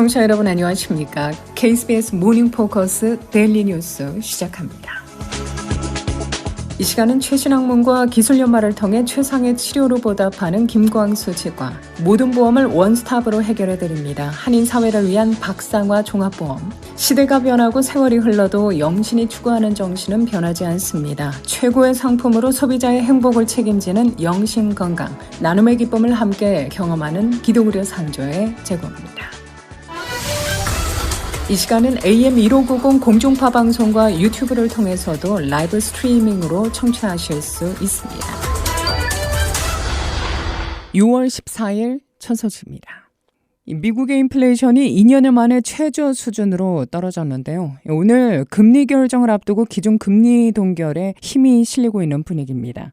청취자 여러분 안녕하십니까? KBS 모닝 포커스 데일리 뉴스 시작합니다. 이 시간은 최신 학문과 기술 연마를 통해 최상의 치료로 보답하는 김광수 치과, 모든 보험을 원스톱으로 해결해드립니다. 한인 사회를 위한 박상화 종합보험. 시대가 변하고 세월이 흘러도 영신이 추구하는 정신은 변하지 않습니다. 최고의 상품으로 소비자의 행복을 책임지는 영신건강, 나눔의 기쁨을 함께 경험하는 기도의료 상조의 제공입니다. 이 시간은 AM 1590 공중파 방송과 유튜브를 통해서도 라이브 스트리밍으로 청취하실 수 있습니다. 6월 14일 첫 소식입니다. 미국의 인플레이션이 2년여 만에 최저 수준으로 떨어졌는데요. 오늘 금리 결정을 앞두고 기존 금리 동결에 힘이 실리고 있는 분위기입니다.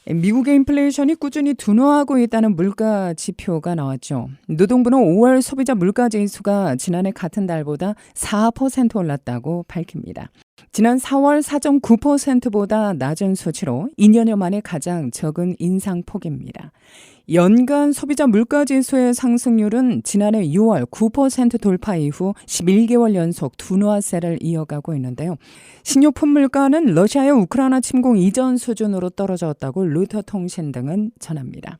미국의 인플레이션이 꾸준히 둔화하고 있다는 물가 지표가 나왔죠. 노동부는 5월 소비자 물가지수가 지난해 같은 달보다 4% 올랐다고 밝힙니다. 지난 4월 4.9%보다 낮은 수치로 2년여 만에 가장 적은 인상폭입니다. 연간 소비자 물가지수의 상승률은 지난해 6월 9% 돌파 이후 11개월 연속 둔화세를 이어가고 있는데요. 식료품 물가는 러시아의 우크라이나 침공 이전 수준으로 떨어졌다고 루터 통신 등은 전합니다.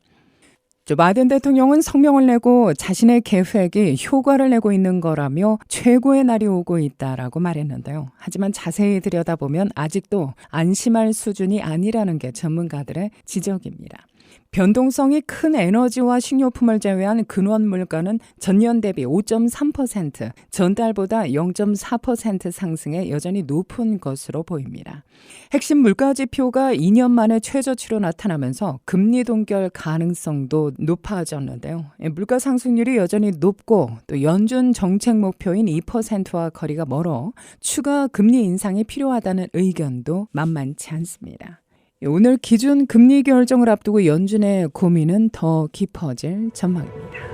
조 바이든 대통령은 성명을 내고 자신의 계획이 효과를 내고 있는 거라며 최고의 날이 오고 있다라고 말했는데요. 하지만 자세히 들여다보면 아직도 안심할 수준이 아니라는 게 전문가들의 지적입니다. 변동성이 큰 에너지와 식료품을 제외한 근원 물가는 전년 대비 5.3%, 전달보다 0.4% 상승해 여전히 높은 것으로 보입니다. 핵심 물가 지표가 2년 만에 최저치로 나타나면서 금리 동결 가능성도 높아졌는데요. 물가 상승률이 여전히 높고 또 연준 정책 목표인 2%와 거리가 멀어 추가 금리 인상이 필요하다는 의견도 만만치 않습니다. 오늘 기준 금리 결정을 앞두고 연준의 고민은 더 깊어질 전망입니다.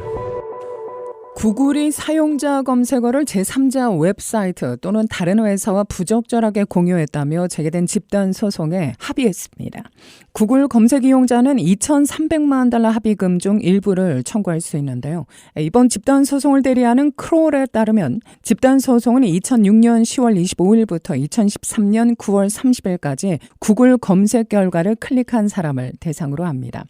구글이 사용자 검색어를 제3자 웹사이트 또는 다른 회사와 부적절하게 공유했다며 제기된 집단 소송에 합의했습니다. 구글 검색 이용자는 $2,300만 합의금 중 일부를 청구할 수 있는데요. 이번 집단 소송을 대리하는 크롤에 따르면 집단 소송은 2006년 10월 25일부터 2013년 9월 30일까지 구글 검색 결과를 클릭한 사람을 대상으로 합니다.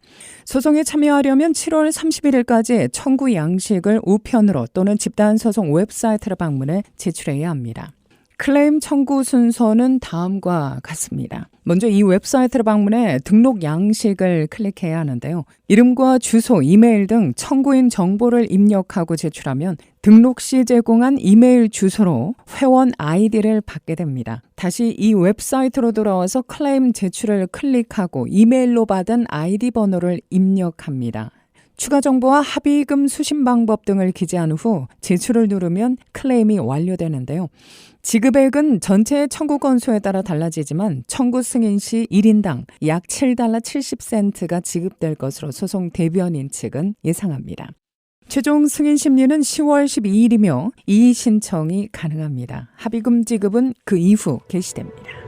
소송에 참여하려면 7월 31일까지 청구 양식을 우편으로 또는 집단소송 웹사이트를 방문해 제출해야 합니다. 클레임 청구 순서는 다음과 같습니다. 먼저 이 웹사이트를 방문해 등록 양식을 클릭해야 하는데요. 이름과 주소, 이메일 등 청구인 정보를 입력하고 제출하면 등록 시 제공한 이메일 주소로 회원 아이디를 받게 됩니다. 다시 이 웹사이트로 돌아와서 클레임 제출을 클릭하고 이메일로 받은 아이디 번호를 입력합니다. 추가 정보와 합의금 수신 방법 등을 기재한 후 제출을 누르면 클레임이 완료되는데요. 지급액은 전체 청구 건수에 따라 달라지지만 청구 승인 시 1인당 약 $7 70센트가 지급될 것으로 소송 대변인 측은 예상합니다. 최종 승인 심리는 10월 12일이며 이의 신청이 가능합니다. 합의금 지급은 그 이후 개시됩니다.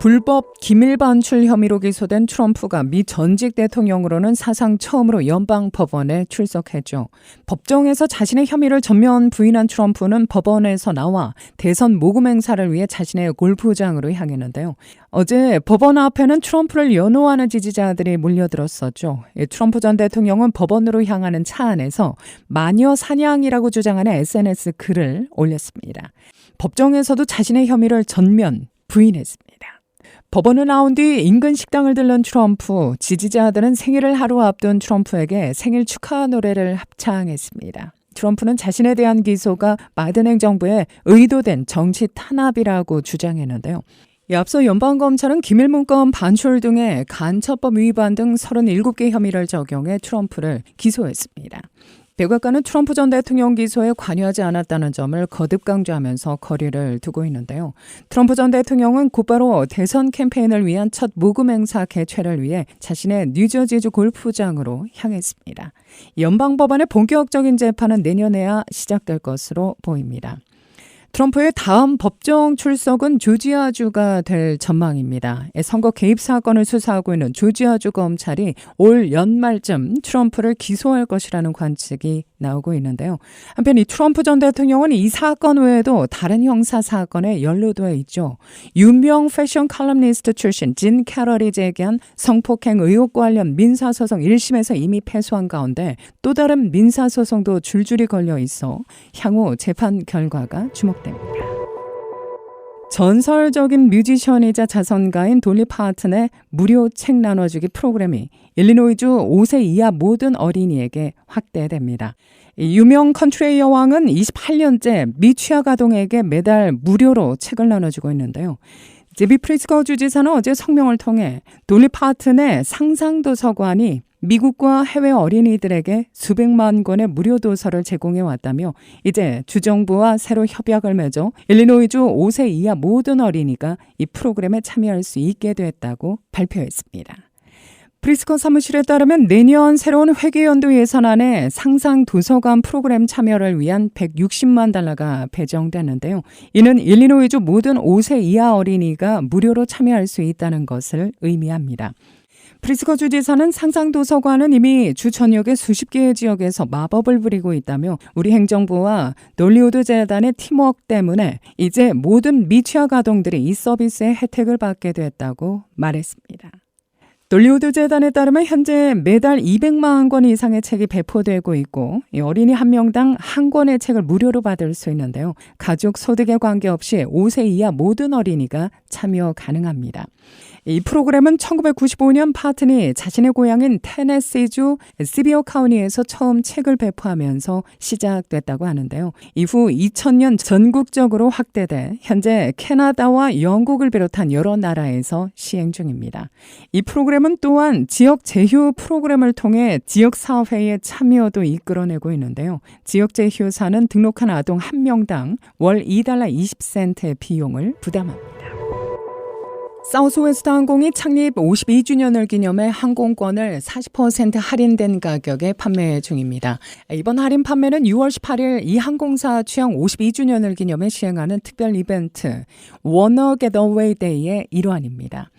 불법 기밀 반출 혐의로 기소된 트럼프가 미 전직 대통령으로는 사상 처음으로 연방법원에 출석했죠. 법정에서 자신의 혐의를 전면 부인한 트럼프는 법원에서 나와 대선 모금 행사를 위해 자신의 골프장으로 향했는데요. 어제 법원 앞에는 트럼프를 연호하는 지지자들이 몰려들었었죠. 트럼프 전 대통령은 법원으로 향하는 차 안에서 마녀 사냥이라고 주장하는 SNS 글을 올렸습니다. 법정에서도 자신의 혐의를 전면 부인했습니다. 법원을 나온 뒤 인근 식당을 들른 트럼프, 지지자들은 생일을 하루 앞둔 트럼프에게 생일 축하 노래를 합창했습니다. 트럼프는 자신에 대한 기소가 바이든 행정부의 의도된 정치 탄압이라고 주장했는데요. 앞서 연방검찰은 기밀문건 반출 등의 간첩법 위반 등 37개 혐의를 적용해 트럼프를 기소했습니다. 백악관은 트럼프 전 대통령 기소에 관여하지 않았다는 점을 거듭 강조하면서 거리를 두고 있는데요. 트럼프 전 대통령은 곧바로 대선 캠페인을 위한 첫 모금 행사 개최를 위해 자신의 뉴저지주 골프장으로 향했습니다. 연방법원의 본격적인 재판은 내년에야 시작될 것으로 보입니다. 트럼프의 다음 법정 출석은 조지아주가 될 전망입니다. 선거 개입 사건을 수사하고 있는 조지아주 검찰이 올 연말쯤 트럼프를 기소할 것이라는 관측이 나오고 있는데요. 한편 이 트럼프 전 대통령은 이 사건 외에도 다른 형사 사건에 연루되어 있죠. 유명 패션 칼럼니스트 출신 진 캐럴이 제기한 성폭행 의혹 관련 민사소송 1심에서 이미 패소한 가운데 또 다른 민사소송도 줄줄이 걸려 있어 향후 재판 결과가 주목됩니다. 전설적인 뮤지션이자 자선가인 돌리 파튼의 무료 책 나눠주기 프로그램이 일리노이주 5세 이하 모든 어린이에게 확대됩니다. 유명 컨트리 여왕은 28년째 미취학 아동에게 매달 무료로 책을 나눠주고 있는데요. 제비 프리츠거 주지사는 어제 성명을 통해 돌리 파튼의 상상도서관이 미국과 해외 어린이들에게 수백만 권의 무료 도서를 제공해 왔다며 이제 주정부와 새로 협약을 맺어 일리노이주 5세 이하 모든 어린이가 이 프로그램에 참여할 수 있게 됐다고 발표했습니다. 프리스커 사무실에 따르면 내년 새로운 회계연도 예산안에 상상 도서관 프로그램 참여를 위한 160만 달러가 배정되는데요. 이는 일리노이주 모든 5세 이하 어린이가 무료로 참여할 수 있다는 것을 의미합니다. 프리스커 주지사는 상상도서관은 이미 주 전역의 수십 개의 지역에서 마법을 부리고 있다며 우리 행정부와 놀리우드 재단의 팀워크 때문에 이제 모든 미취학 아동들이 이 서비스의 혜택을 받게 됐다고 말했습니다. 놀리우드 재단에 따르면 현재 매달 200만 권 이상의 책이 배포되고 있고 이 어린이 한 명당 한 권의 책을 무료로 받을 수 있는데요. 가족 소득에 관계없이 5세 이하 모든 어린이가 참여 가능합니다. 이 프로그램은 1995년 파튼이 자신의 고향인 테네시주 시비어 카운티에서 처음 책을 배포하면서 시작됐다고 하는데요. 이후 2000년 전국적으로 확대돼 현재 캐나다와 영국을 비롯한 여러 나라에서 시행 중입니다. 이 프로그램은 또한 지역 제휴 프로그램을 통해 지역사회의 참여도 이끌어내고 있는데요. 지역 제휴사는 등록한 아동 한 명당 월 $2 20센트의 비용을 부담합니다. 사우스웨스트 항공이 창립 52주년을 기념해 항공권을 40% 할인된 가격에 판매 중입니다. 이번 할인 판매는 6월 18일 이 항공사 취항 52주년을 기념해 시행하는 특별 이벤트 워너 겟어웨이 데이의 일환입니다.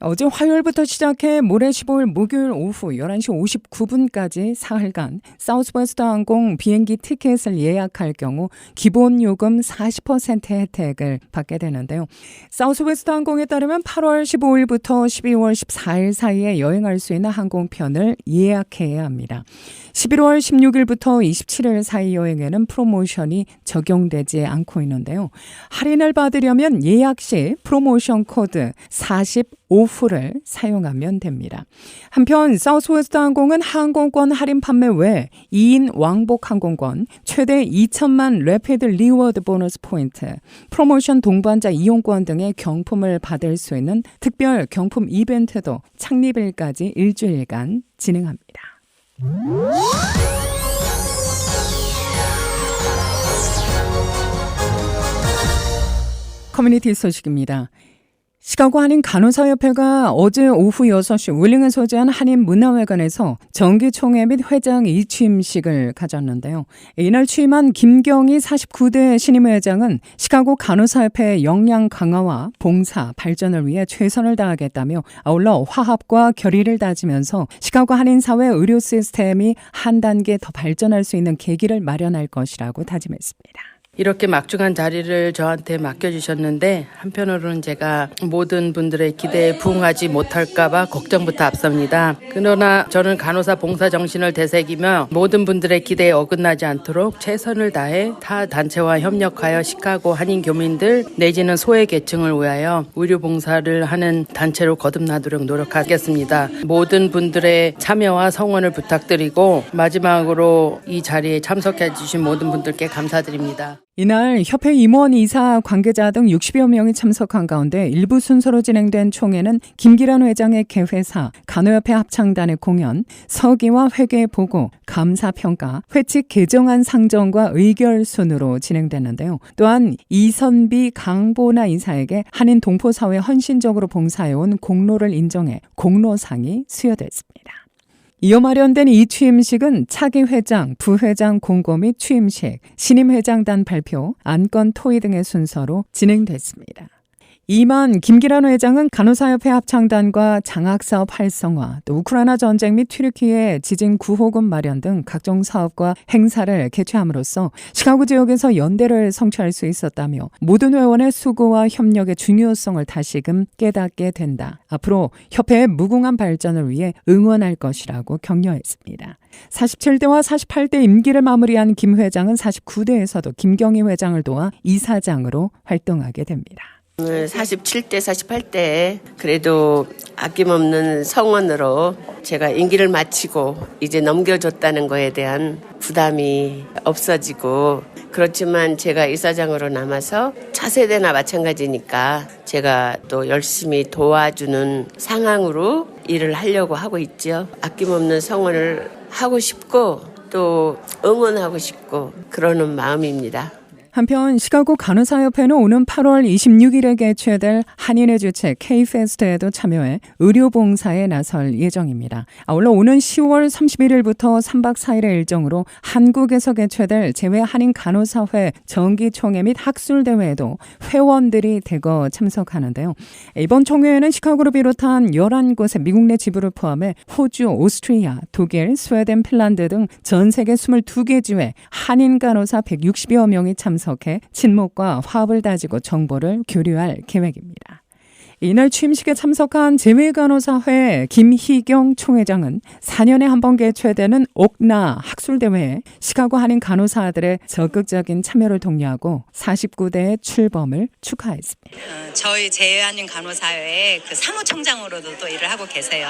어제 화요일부터 시작해 모레 15일 목요일 오후 11시 59분까지 사흘간 사우스웨스트 항공 비행기 티켓을 예약할 경우 기본 요금 40% 혜택을 받게 되는데요. 사우스웨스트 항공에 따르면 8월 15일부터 12월 14일 사이에 여행할 수 있는 항공편을 예약해야 합니다. 11월 16일부터 27일 사이 여행에는 프로모션이 적용되지 않고 있는데요. 할인을 받으려면 예약 시 프로모션 코드 45를 사용하면 됩니다. 한편 사우스웨스트 항공은 항공권 할인 판매 외 2인 왕복 항공권, 최대 2천만 래피드 리워드 보너스 포인트, 프로모션 동반자 이용권 등의 경품을 받을 수 있는 특별 경품 이벤트도 창립일까지 일주일간 진행합니다. 커뮤니티 소식입니다. 시카고 한인 간호사협회가 어제 오후 6시 윌링에 소재한 한인문화회관에서 정기총회 및 회장 이취임식을 가졌는데요. 이날 취임한 김경희 49대 신임회장은 시카고 간호사협회의 역량 강화와 봉사, 발전을 위해 최선을 다하겠다며 아울러 화합과 결의를 다지면서 시카고 한인사회 의료 시스템이 한 단계 더 발전할 수 있는 계기를 마련할 것이라고 다짐했습니다. 이렇게 막중한 자리를 저한테 맡겨주셨는데 한편으로는 제가 모든 분들의 기대에 부응하지 못할까봐 걱정부터 앞섭니다. 그러나 저는 간호사 봉사 정신을 되새기며 모든 분들의 기대에 어긋나지 않도록 최선을 다해 타 단체와 협력하여 시카고 한인 교민들 내지는 소외 계층을 위하여 의료 봉사를 하는 단체로 거듭나도록 노력하겠습니다. 모든 분들의 참여와 성원을 부탁드리고 마지막으로 이 자리에 참석해 주신 모든 분들께 감사드립니다. 이날 협회 임원, 이사, 관계자 등 60여 명이 참석한 가운데 일부 순서로 진행된 총회는 김기란 회장의 개회사, 간호협회 합창단의 공연, 서기와 회계 보고, 감사평가, 회칙 개정안 상정과 의결 순으로 진행됐는데요. 또한 이선비 강보나 이사에게 한인 동포사회에 헌신적으로 봉사해온 공로를 인정해 공로상이 수여됐습니다. 이어 마련된 이 취임식은 차기 회장, 부회장 공고 및 취임식, 신임 회장단 발표, 안건 토의 등의 순서로 진행됐습니다. 이만 김기란 회장은 간호사협회 합창단과 장학사업 활성화, 또 우크라이나 전쟁 및 튀르키예 지진 구호금 마련 등 각종 사업과 행사를 개최함으로써 시카고 지역에서 연대를 성취할 수 있었다며 모든 회원의 수고와 협력의 중요성을 다시금 깨닫게 된다. 앞으로 협회의 무궁한 발전을 위해 응원할 것이라고 격려했습니다. 47대와 48대 임기를 마무리한 김 회장은 49대에서도 김경희 회장을 도와 이사장으로 활동하게 됩니다. 47대, 48대 그래도 아낌없는 성원으로 제가 임기를 마치고 이제 넘겨줬다는 거에 대한 부담이 없어지고, 그렇지만 제가 이사장으로 남아서 차세대나 마찬가지니까 제가 또 열심히 도와주는 상황으로 일을 하려고 하고 있죠. 아낌없는 성원을 하고 싶고 또 응원하고 싶고 그러는 마음입니다. 한편 시카고 간호사협회는 오는 8월 26일에 개최될 한인의 주최 K-페스트에도 참여해 의료봉사에 나설 예정입니다. 아울러 오는 10월 31일부터 3박 4일의 일정으로 한국에서 개최될 재외 한인 간호사회 정기총회 및 학술대회에도 회원들이 대거 참석하는데요. 이번 총회에는 시카고를 비롯한 11곳의 미국 내 지부를 포함해 호주, 오스트리아, 독일, 스웨덴, 핀란드 등 전 세계 22개 주의 한인 간호사 160여 명이 참석해 친목과 화합을 다지고 정보를 교류할 계획입니다. 이날 취임식에 참석한 재외간호사회 김희경 총회장은 4년에 한 번 개최되는 옥나 학술대회에 시카고 한인 간호사들의 적극적인 참여를 독려하고 49대의 출범을 축하했습니다. 저희 재외한인 간호사회의 그 사무총장으로도 또 일을 하고 계세요.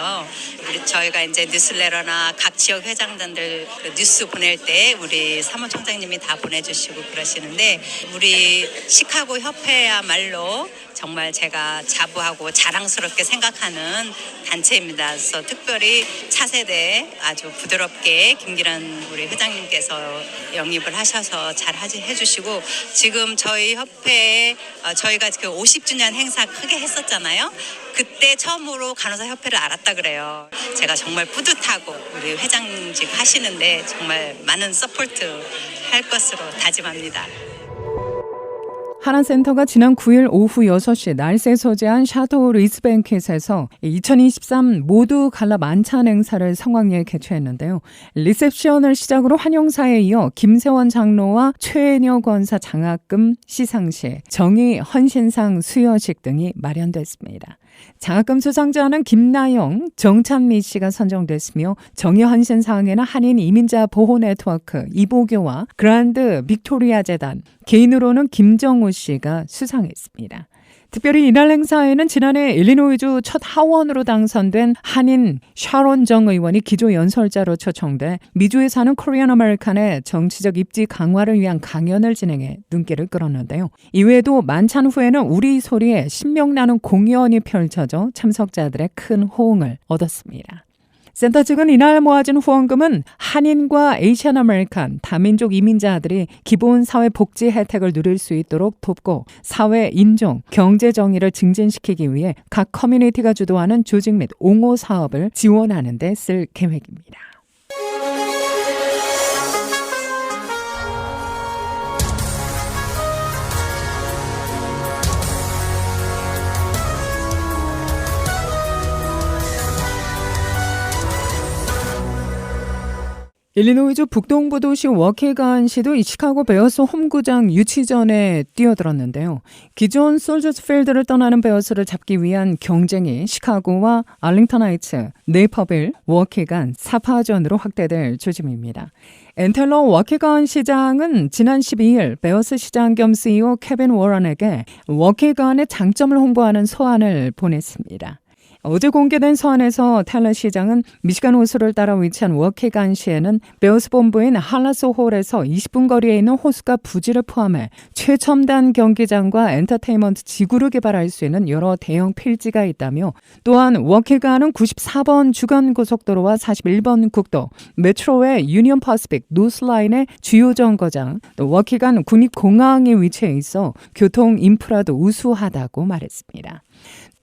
저희가 이제 뉴스레터나 각 지역 회장단들 그 뉴스 보낼 때 우리 사무총장님이 다 보내주시고 그러시는데, 우리 시카고 협회야말로 정말 제가 자부하고 자랑스럽게 생각하는 단체입니다. 그래서 특별히 차세대 아주 부드럽게 김기란 우리 회장님께서 영입을 하셔서 잘 해주시고, 지금 저희 협회에 저희가 그 50주년 행사 크게 했었잖아요. 그때 처음으로 간호사 협회를 알았다 그래요. 제가 정말 뿌듯하고 우리 회장직 하시는데 정말 많은 서포트 할 것으로 다짐합니다. 하나센터가 지난 9일 오후 6시 날새 소재한 샤도우 리스뱅켓에서 2023 모두 갈라 만찬 행사를 성황리에 개최했는데요. 리셉션을 시작으로 환영사에 이어 김세원 장로와 최애녀 권사 장학금 시상식, 정의 헌신상 수여식 등이 마련됐습니다. 장학금 수상자는 김나영, 정찬미 씨가 선정됐으며 정의 헌신상에는 한인 이민자 보호 네트워크 이보교와 그란드 빅토리아 재단, 개인으로는 김정우 씨가 수상했습니다. 특별히 이날 행사에는 지난해 일리노이주 첫 하원으로 당선된 한인 샤론 정 의원이 기조 연설자로 초청돼 미주에 사는 코리안 아메리칸의 정치적 입지 강화를 위한 강연을 진행해 눈길을 끌었는데요. 이외에도 만찬 후에는 우리 소리에 신명나는 공연이 펼쳐져 참석자들의 큰 호응을 얻었습니다. 센터 측은 이날 모아진 후원금은 한인과 에이시안 아메리칸, 다민족 이민자들이 기본 사회 복지 혜택을 누릴 수 있도록 돕고 사회 인종, 경제 정의를 증진시키기 위해 각 커뮤니티가 주도하는 조직 및 옹호 사업을 지원하는 데 쓸 계획입니다. 일리노이주 북동부 도시 워케간시도 이 시카고 베어스 홈구장 유치전에 뛰어들었는데요. 기존 솔저스 필드를 떠나는 베어스를 잡기 위한 경쟁이 시카고와 알링턴 하이츠, 네이퍼빌, 워케간, 사파전으로 확대될 조짐입니다. 앤텔러 워케간 시장은 지난 12일 베어스 시장 겸 CEO 케빈 워런에게 워케간의 장점을 홍보하는 서한을 보냈습니다. 어제 공개된 서한에서 텔러 시장은 미시간 호수를 따라 위치한 워케간시에는 베어스 본부인 할라소홀에서 20분 거리에 있는 호수가 부지를 포함해 최첨단 경기장과 엔터테인먼트 지구를 개발할 수 있는 여러 대형 필지가 있다며, 또한 워케간은 94번 주간고속도로와 41번 국도, 메트로의 유니언 퍼시픽 노스라인의 주요 정거장, 또 워케간 국립공항에 위치해 있어 교통 인프라도 우수하다고 말했습니다.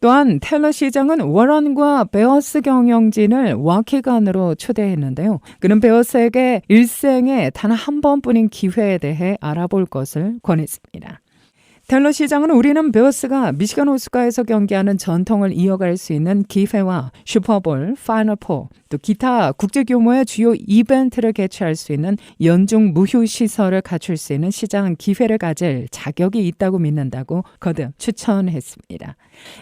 또한 텔러 시장은 워런과 베어스 경영진을 와키간으로 초대했는데요. 그는 베어스에게 일생에 단 한 번뿐인 기회에 대해 알아볼 것을 권했습니다. 텔러 시장은 우리는 베어스가 미시간 호수가에서 경기하는 전통을 이어갈 수 있는 기회와 슈퍼볼, 파이널 포, 또 기타 국제 규모의 주요 이벤트를 개최할 수 있는 연중 무휴 시설을 갖출 수 있는 시장 기회를 가질 자격이 있다고 믿는다고 거듭 추천했습니다.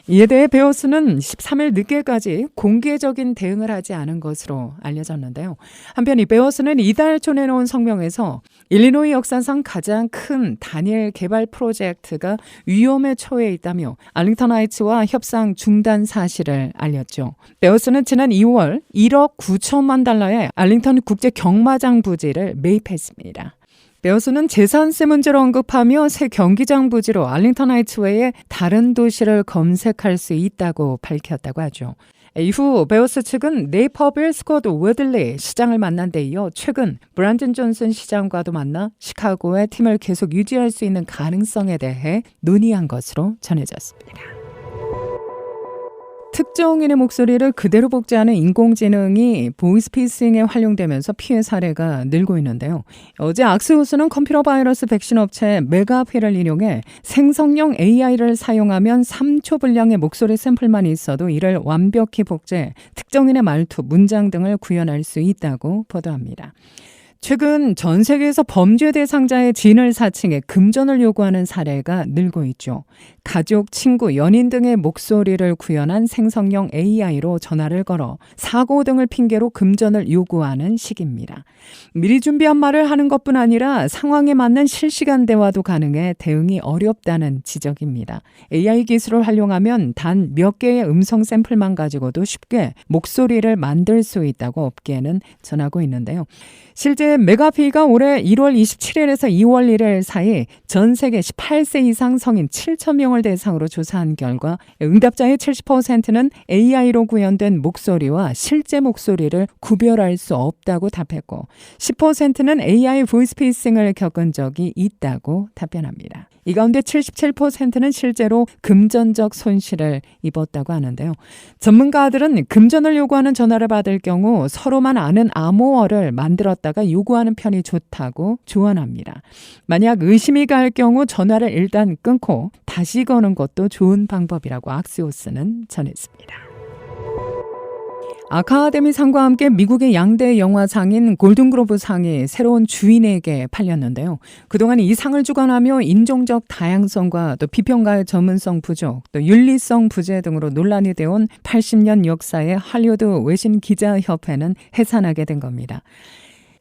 이에 대해 베어스는 13일 늦게까지 공개적인 대응을 하지 않은 것으로 알려졌는데요. 한편 이 베어스는 이달 초 내놓은 성명에서 일리노이 역사상 가장 큰 단일 개발 프로젝트가 위험에 처해 있다며 알링턴 하이츠와 협상 중단 사실을 알렸죠. 베어스는 지난 2월 1억 9천만 달러의 알링턴 국제 경마장 부지를 매입했습니다. 베어스는 재산세 문제를 언급하며 새 경기장 부지로 알링턴 하이츠 외에 다른 도시를 검색할 수 있다고 밝혔다고 하죠. 이후 베어스 측은 네이퍼빌 스코트 웨들리 시장을 만난 데 이어 최근 브랜든 존슨 시장과도 만나 시카고의 팀을 계속 유지할 수 있는 가능성에 대해 논의한 것으로 전해졌습니다. 특정인의 목소리를 그대로 복제하는 인공지능이 보이스피싱에 활용되면서 피해 사례가 늘고 있는데요. 어제 악스호스는 컴퓨터 바이러스 백신 업체 메가피를 인용해 생성형 AI를 사용하면 3초 분량의 목소리 샘플만 있어도 이를 완벽히 복제, 특정인의 말투, 문장 등을 구현할 수 있다고 보도합니다. 최근 전 세계에서 범죄 대상자의 진을 사칭해 금전을 요구하는 사례가 늘고 있죠. 가족, 친구, 연인 등의 목소리를 구현한 생성형 AI로 전화를 걸어 사고 등을 핑계로 금전을 요구하는 시기입니다. 미리 준비한 말을 하는 것뿐 아니라 상황에 맞는 실시간 대화도 가능해 대응이 어렵다는 지적입니다. AI 기술을 활용하면 단 몇 개의 음성 샘플만 가지고도 쉽게 목소리를 만들 수 있다고 업계는 전하고 있는데요. 실제 메가피가 올해 1월 27일에서 2월 1일 사이 전 세계 18세 이상 성인 7천 명을 대상으로 조사한 결과 응답자의 70%는 AI로 구현된 목소리와 실제 목소리를 구별할 수 없다고 답했고 10%는 AI 보이스피싱을 겪은 적이 있다고 답변합니다. 이 가운데 77%는 실제로 금전적 손실을 입었다고 하는데요. 전문가들은 금전을 요구하는 전화를 받을 경우 서로만 아는 암호어를 만들었다가 요구하는 편이 좋다고 조언합니다. 만약 의심이 갈 경우 전화를 일단 끊고 다시 거는 것도 좋은 방법이라고 악시오스는 전했습니다. 아카데미상과 함께 미국의 양대 영화상인 골든글로브상이 새로운 주인에게 팔렸는데요. 그동안 이 상을 주관하며 인종적 다양성과 또 비평가의 전문성 부족, 또 윤리성 부재 등으로 논란이 되어온 80년 역사의 할리우드 외신기자협회는 해산하게 된 겁니다.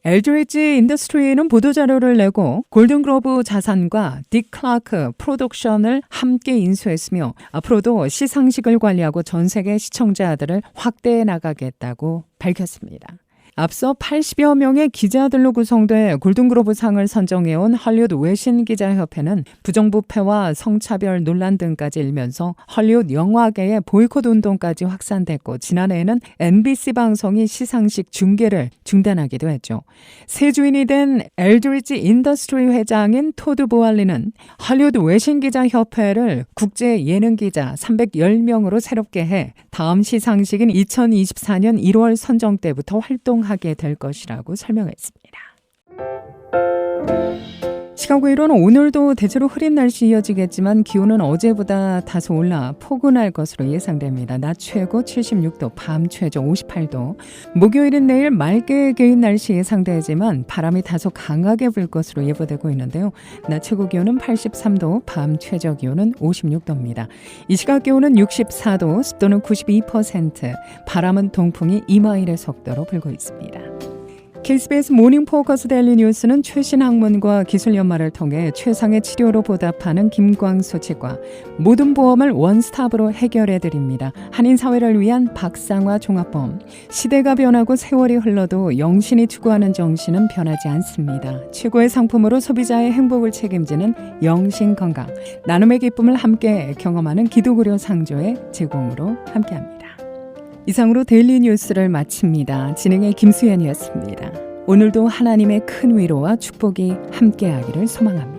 엘드리지 인더스트리는 보도자료를 내고 골든글로브 자산과 딕 클라크 프로덕션을 함께 인수했으며 앞으로도 시상식을 관리하고 전 세계 시청자들을 확대해 나가겠다고 밝혔습니다. 앞서 80여 명의 기자들로 구성돼 골든글로브상을 선정해온 할리우드 외신기자협회는 부정부패와 성차별 논란 등까지 일면서 할리우드 영화계의 보이콧 운동까지 확산됐고 지난해에는 NBC 방송이 시상식 중계를 중단하기도 했죠. 새 주인이 된 엘드리지 인더스트리 회장인 토드 보알리는 할리우드 외신기자협회를 국제예능기자 310명으로 새롭게 해 다음 시상식인 2024년 1월 선정 때부터 활동하게 될 것이라고 설명했습니다. 시카고의로는 오늘도 대체로 흐린 날씨 이어지겠지만 기온은 어제보다 다소 올라 포근할 것으로 예상됩니다. 낮 최고 76도, 밤 최저 58도. 목요일인 내일 맑게 개인 날씨 예상되지만 바람이 다소 강하게 불 것으로 예보되고 있는데요. 낮 최고 기온은 83도, 밤 최저 기온은 56도입니다. 이 시각 기온은 64도, 습도는 92%, 바람은 동풍이 2마일의 속도로 불고 있습니다. KBS 모닝 포커스 데일리 뉴스는 최신 학문과 기술 연마를 통해 최상의 치료로 보답하는 김광수 치과, 모든 보험을 원스톱으로 해결해드립니다. 한인 사회를 위한 박상화 종합보험. 시대가 변하고 세월이 흘러도 영신이 추구하는 정신은 변하지 않습니다. 최고의 상품으로 소비자의 행복을 책임지는 영신건강. 나눔의 기쁨을 함께 경험하는 기도구려 상조의 제공으로 함께합니다. 이상으로 데일리 뉴스를 마칩니다. 진행의 김수연이었습니다. 오늘도 하나님의 큰 위로와 축복이 함께하기를 소망합니다.